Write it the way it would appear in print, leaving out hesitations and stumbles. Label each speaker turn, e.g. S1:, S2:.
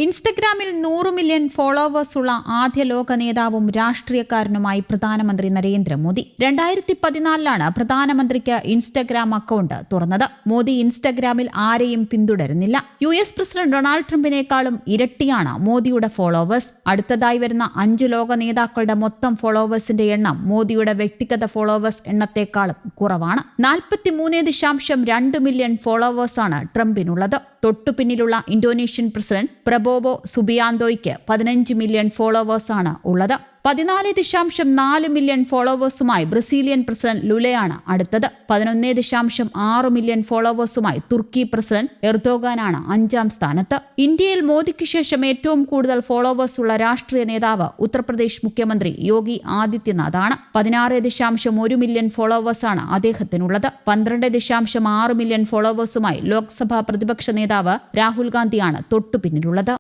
S1: ഇൻസ്റ്റഗ്രാമിൽ 100 മില്യൺ ഫോളോവേഴ്സുള്ള ആദ്യ ലോക നേതാവും രാഷ്ട്രീയക്കാരനുമായി പ്രധാനമന്ത്രി നരേന്ദ്രമോദി 2014 പ്രധാനമന്ത്രിക്ക് ഇൻസ്റ്റഗ്രാം അക്കൗണ്ട് തുറന്നത്. മോദി ഇൻസ്റ്റഗ്രാമിൽ ആരെയും പിന്തുടരുന്നില്ല. US പ്രസിഡന്റ് ഡൊണാൾഡ് ട്രംപിനേക്കാളും ഇരട്ടിയാണ് മോദിയുടെ ഫോളോവേഴ്സ്. അടുത്തതായി വരുന്ന 5 ലോക നേതാക്കളുടെ മൊത്തം ഫോളോവേഴ്സിന്റെ എണ്ണം മോദിയുടെ വ്യക്തിഗത ഫോളോവേഴ്സ് എണ്ണത്തെക്കാളും കുറവാണ്. 43.2 മില്യൺ ഫോളോവേഴ്സാണ് ട്രംപിനുള്ളത്. തൊട്ടുപിന്നിലുള്ള ഇന്തോനേഷ്യൻ പ്രസിഡന്റ് പ്രബോവോ സുബിയാന്തോയ്ക്ക് 15 മില്യൺ ഫോളോവേഴ്സാണ് ഉള്ളത്. 14.4 മില്യൺ ഫോളോവേഴ്സുമായി ബ്രസീലിയൻ പ്രസിഡന്റ് ലുലയാണ് അടുത്തത്. 11.6 മില്യൺ ഫോളോവേഴ്സുമായി തുർക്കി പ്രസിഡന്റ് എർദോഗാനാണ് 5ാം സ്ഥാനത്ത്. ഇന്ത്യയിൽ മോദിക്ക് ശേഷം ഏറ്റവും കൂടുതൽ ഫോളോവേഴ്സ് ഉള്ള രാഷ്ട്രീയ നേതാവ് ഉത്തർപ്രദേശ് മുഖ്യമന്ത്രി യോഗി ആദിത്യനാഥാണ്. 16.1 മില്യൺ ഫോളോവേഴ്സാണ് അദ്ദേഹത്തിനുള്ളത്. 12.6 മില്യൺ ഫോളോവേഴ്സുമായി ലോക്സഭാ പ്രതിപക്ഷ നേതാവ് രാഹുൽ ഗാന്ധിയാണ് തൊട്ടുപിന്നിലുള്ളത്.